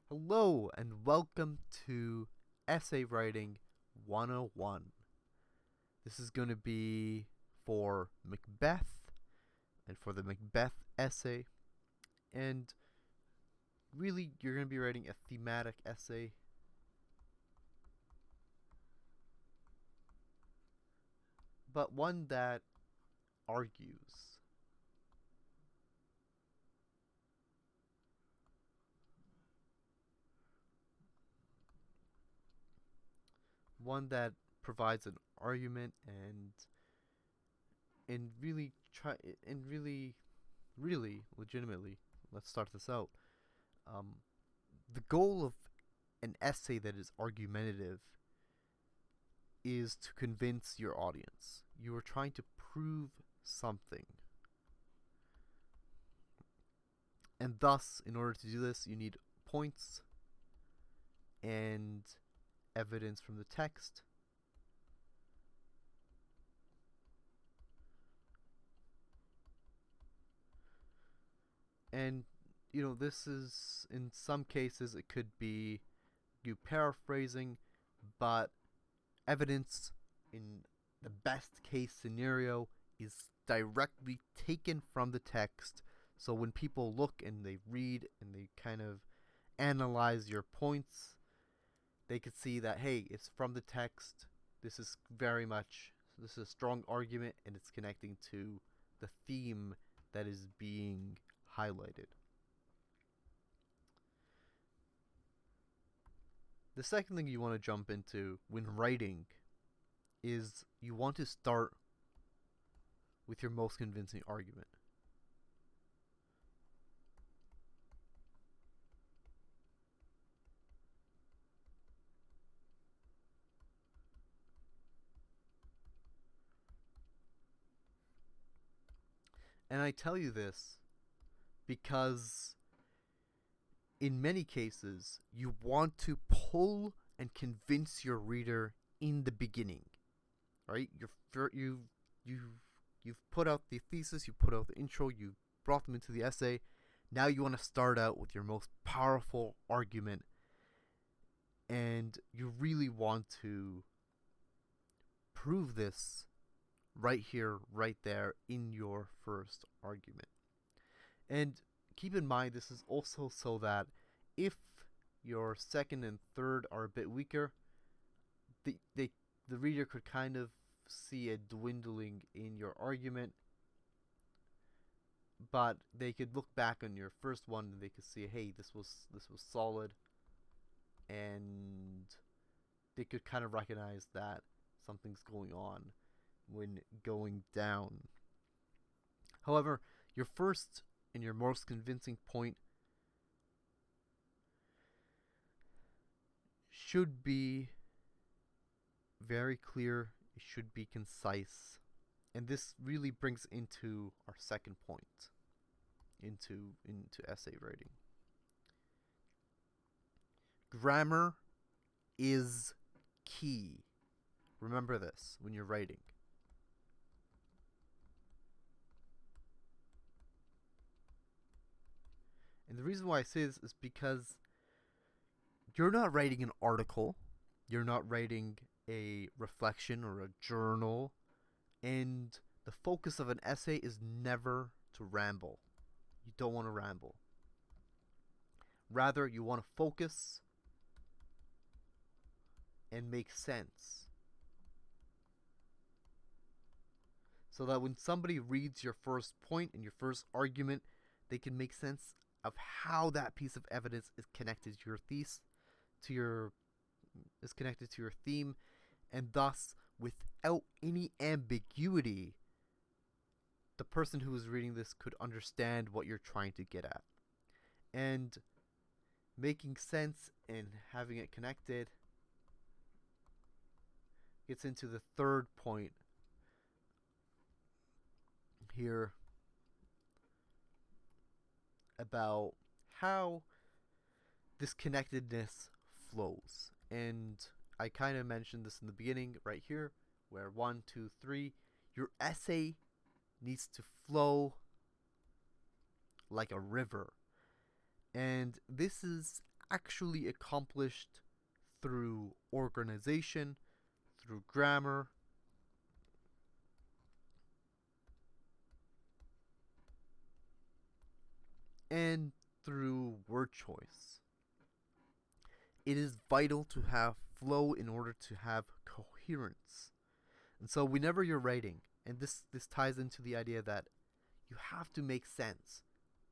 Hello and welcome to Essay Writing 101. This is going to be for Macbeth and for the Macbeth essay. And really, you're going to be writing a thematic essay. But one that argues. One that provides an argument and really legitimately, let's start this out. Um, the goal of an essay that is argumentative is to convince your audience. You are trying to prove something. And thus, in order to do this, you need points and evidence from the text. And, this is, in some cases, it could be you paraphrasing, but evidence in the best case scenario is directly taken from the text. So when people look and they read and they kind of analyze your points, they could see that, hey, it's from the text. This is a strong argument, and it's connecting to the theme that is being highlighted. The second thing you want to jump into when writing is you want to start with your most convincing argument. And I tell you this because in many cases, you want to pull and convince your reader in the beginning, right? You've put out the thesis, you put out the intro, you brought them into the essay. Now you want to start out with your most powerful argument, and you really want to prove this right here, right there in your first argument. And keep in mind, this is also so that if your second and third are a bit weaker, the reader could kind of see a dwindling in your argument, but they could look back on your first one and they could see, hey, this was solid, and they could kind of recognize that something's going on when going down. However, your first and your most convincing point should be very clear, it should be concise. And this really brings into our second point, into essay writing. Grammar is key. Remember this when you're writing. And the reason why I say this is because you're not writing an article, you're not writing a reflection or a journal, and the focus of an essay is never to ramble. You don't want to ramble. Rather, you want to focus and make sense. So that when somebody reads your first point and your first argument, they can make sense of how that piece of evidence is connected to your thesis, is connected to your theme, and thus, without any ambiguity, the person who is reading this could understand what you're trying to get at. And making sense and having it connected gets into the third point here about how this connectedness flows. And I kind of mentioned this in the beginning right here, where 1, 2, 3, your essay needs to flow like a river. And this is actually accomplished through organization, through grammar, and through word choice. It is vital to have flow in order to have coherence. And so whenever you're writing, and this ties into the idea that you have to make sense.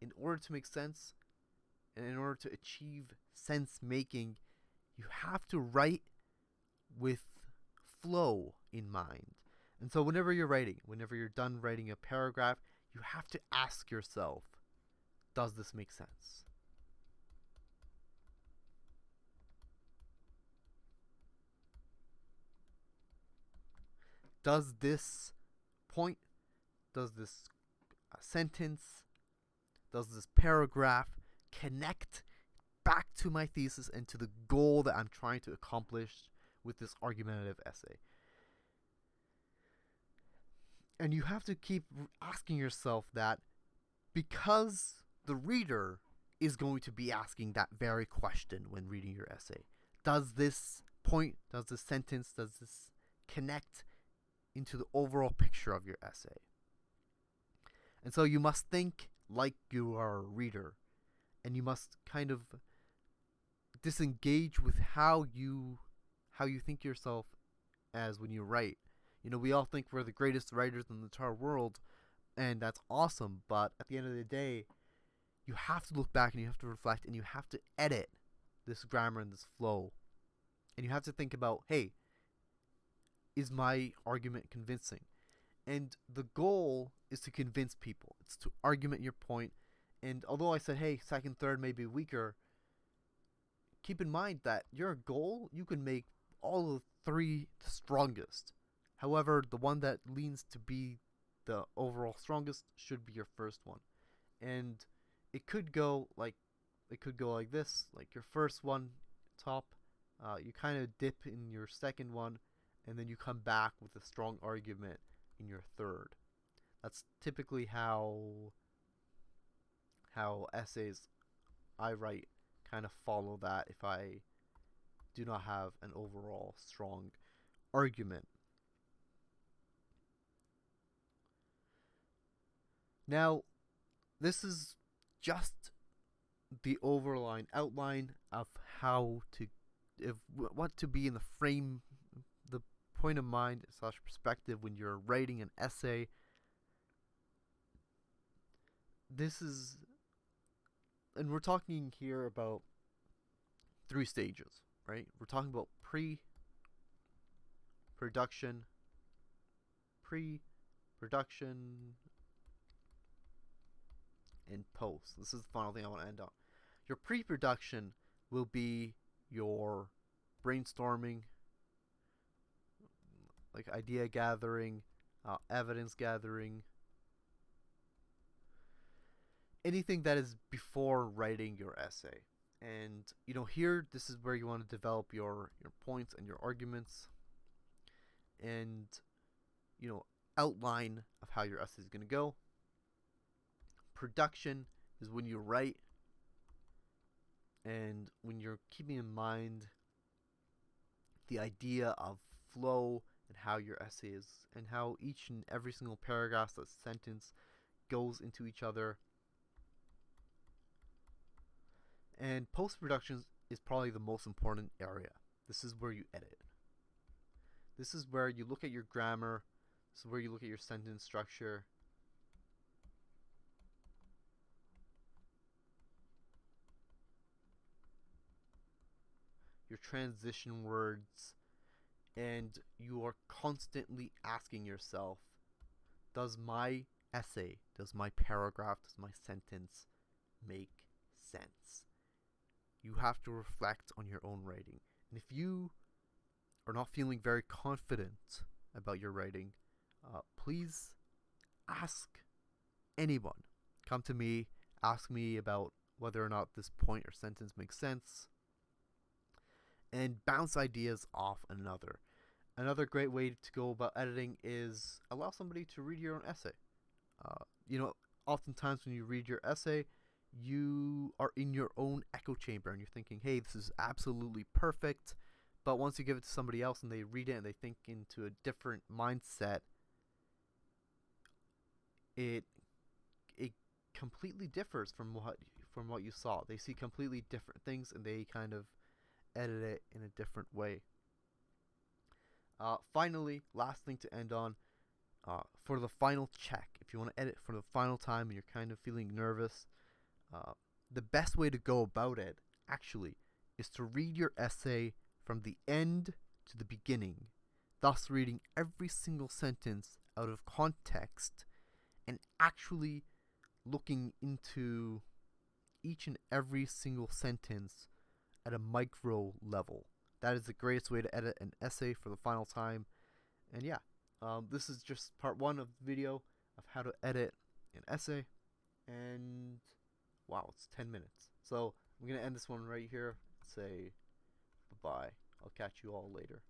In order to make sense, and in order to achieve sense making, you have to write with flow in mind. And so whenever you're writing, whenever you're done writing a paragraph, you have to ask yourself, does this make sense? Does this point, does this sentence, does this paragraph connect back to my thesis and to the goal that I'm trying to accomplish with this argumentative essay? And you have to keep asking yourself that, because the reader is going to be asking that very question when reading your essay. Does this point, does this sentence, does this connect into the overall picture of your essay? And so you must think like you are a reader, and you must kind of disengage with how you think yourself as when you write. You know, we all think we're the greatest writers in the entire world, and that's awesome, but at the end of the day, you have to look back and you have to reflect and you have to edit this grammar and this flow. And you have to think about, hey, is my argument convincing? And the goal is to convince people. It's to argument your point. And although I said, hey, second, third may be weaker, keep in mind that your goal, you can make all of three the strongest. However, the one that leans to be the overall strongest should be your first one. And it could go like this, like your first one top, you kind of dip in your second one, and then you come back with a strong argument in your third. That's typically how essays I write kind of follow that if I do not have an overall strong argument. Now, this is just the overline outline of how to, what to be in the frame, the point of mind / perspective when you're writing an essay. This is, and we're talking here about 3 stages, right? We're talking about pre-production, and post. This is the final thing I want to end on. Your pre-production will be your brainstorming, like idea gathering, evidence gathering, anything that is before writing your essay. And here, this is where you want to develop your points and your arguments, and outline of how your essay is going to go. Production is when you write, and when you're keeping in mind the idea of flow and how your essay is, and how each and every single paragraph, that sentence, goes into each other. And post-production is probably the most important area. This is where you edit. This is where you look at your grammar. This is where you look at your sentence structure. Your transition words. And you are constantly asking yourself, does my essay, does my paragraph, does my sentence make sense? You have to reflect on your own writing. And if you are not feeling very confident about your writing, please ask anyone. Come to me, ask me about whether or not this point or sentence makes sense, and bounce ideas off another. Another great way to go about editing is allow somebody to read your own essay. Oftentimes when you read your essay, you are in your own echo chamber and you're thinking, hey, this is absolutely perfect. But once you give it to somebody else and they read it and they think into a different mindset, it completely differs from what you saw. They see completely different things and they kind of edit it in a different way. Finally, last thing to end on, for the final check, if you want to edit for the final time and you're kind of feeling nervous, the best way to go about it actually is to read your essay from the end to the beginning, thus reading every single sentence out of context and actually looking into each and every single sentence at a micro level. That is the greatest way to edit an essay for the final time. And yeah, this is just part one of the video of how to edit an essay. And wow, it's 10 minutes. So I'm going to end this one right here. Say bye-bye. I'll catch you all later.